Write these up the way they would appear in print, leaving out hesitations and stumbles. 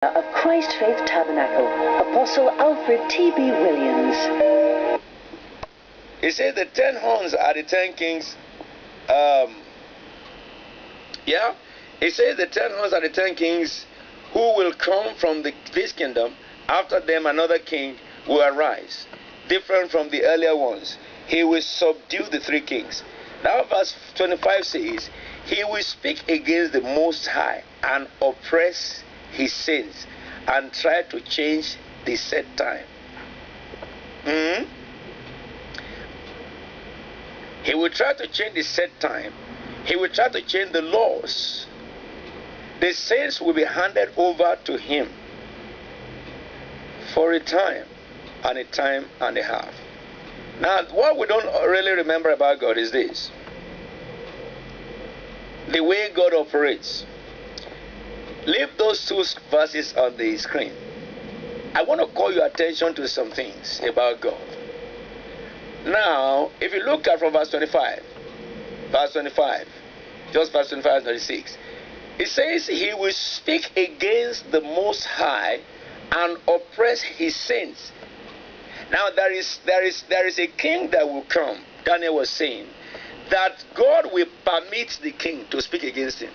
Of Christ Faith Tabernacle, Apostle Alfred T.B. Williams. He said the 10 horns are the 10 kings. He says the 10 horns are the 10 kings who will come from this kingdom. After them another king will arise, different from the earlier ones. He will subdue the 3 kings. Now verse 25 says, he will speak against the Most High and oppress his saints and try to change the set time. He will try to change the set time. He will try to change the laws. The saints will be handed over to him for a time and a half. Now, what we don't really remember about God is this: the way God operates. Leave those 2 verses on the screen. I want to call your attention to some things about God. Now, if you look at from verse 25, just verse 25 and 26, it says he will speak against the Most High and oppress his saints. Now, there is a king that will come. Daniel was saying that God will permit the king to speak against him.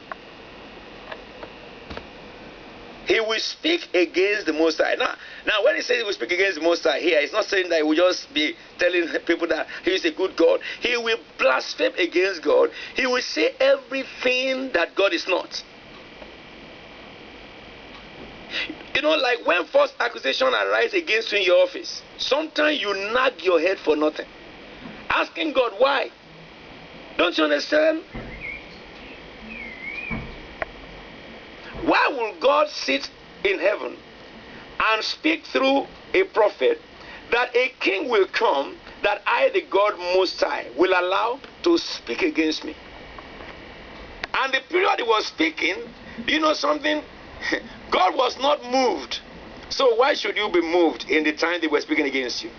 He will speak against the Most High. Now, when he says he will speak against the Most High here, it's not saying that he will just be telling people that he is a good God. He will blaspheme against God. He will say everything that God is not. You know, like when false accusation arise against you in your office, sometimes you nag your head for nothing, asking God why. Don't you understand? Why will God sit in heaven and speak through a prophet that a king will come that I, the God Most High, will allow to speak against me? And the period he was speaking, you know something? God was not moved. So why should you be moved in the time they were speaking against you?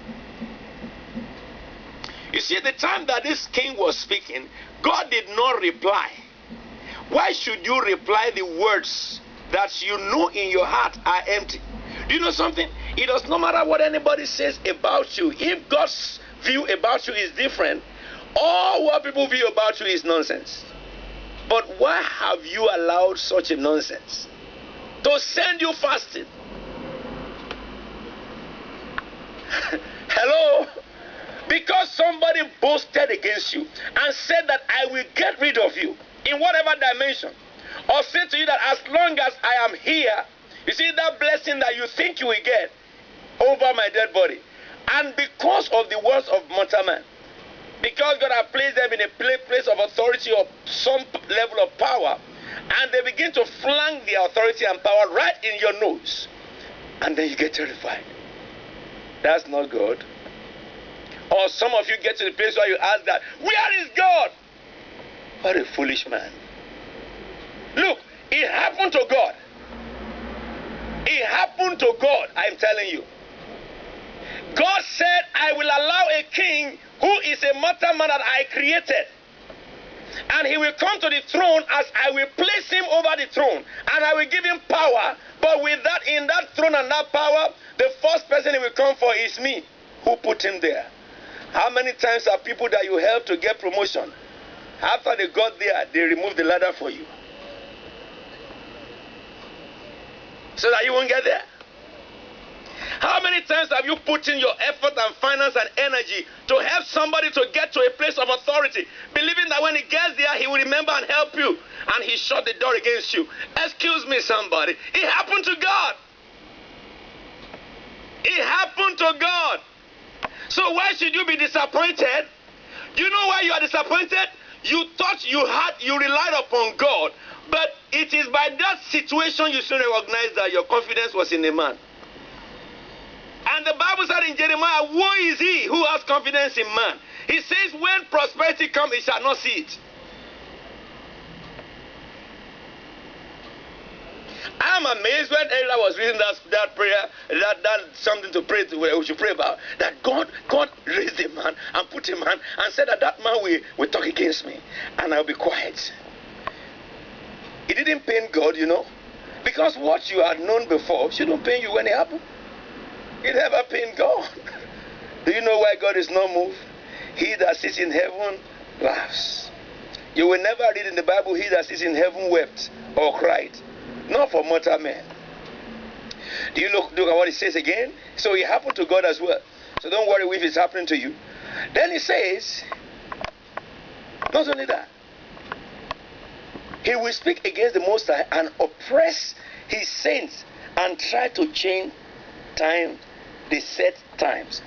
You see, the time that this king was speaking, God did not reply. Why should you reply the words that you know in your heart are empty? Do you know something? It does not matter what anybody says about you. If God's view about you is different, all what people view about you is nonsense. But why have you allowed such a nonsense to send you fasting? Hello? Because somebody boasted against you and said that I will get rid of you in whatever dimension, or say to you that as long as I am here, you see that blessing that you think you will get over my dead body. And because of the words of mortal man, because God has placed them in a place of authority of some level of power, and they begin to flank the authority and power right in your nose, and then you get terrified. That's not God. Or some of you get to the place where you ask that, where is God? What a foolish man. Look, it happened to God. It happened to God, I'm telling you. God said, I will allow a king who is a mortal man that I created. And he will come to the throne as I will place him over the throne. And I will give him power. But with that, in that throne and that power, the first person he will come for is me, who put him there. How many times are people that you help to get promotion, after they got there, they removed the ladder for you, so that you won't get there? How many times have you put in your effort and finance and energy to help somebody to get to a place of authority, believing that when he gets there, he will remember and help you, and he shut the door against you? Excuse me, somebody. It happened to God. It happened to God. So why should you be disappointed? You know why you are disappointed? You thought you relied upon God, but it is by that situation you should recognize that your confidence was in a man. And the Bible said in Jeremiah, woe is he who has confidence in man. He says, when prosperity comes, he shall not see it. I'm amazed when Ella was reading that prayer, that something to pray to, we should pray about, that God raised a man and put a man and said that man will talk against me and I'll be quiet. It didn't pain God, you know. Because what you had known before shouldn't pain you when it happened. It never pained God. Do you know why God is not moved? He that sits in heaven laughs. You will never read in the Bible, he that sits in heaven wept or cried. Not for mortal men. Do you look at what it says again? So it happened to God as well. So don't worry if it's happening to you. Then it says, not only that, he will speak against the Most High and oppress his saints and try to change time, the set times.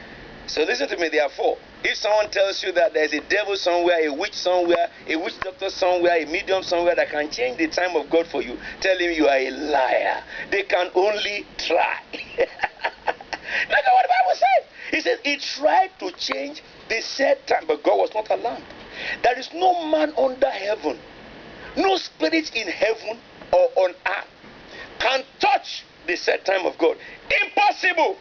So listen to me, therefore. If someone tells you that there's a devil somewhere, a witch somewhere, a witch doctor somewhere, a medium somewhere that can change the time of God for you, tell him you are a liar. They can only try. Look at what the Bible says. He says he tried to change the set time, but God was not allowed. There is no man under heaven, no spirit in heaven or on earth can touch the set time of God. Impossible.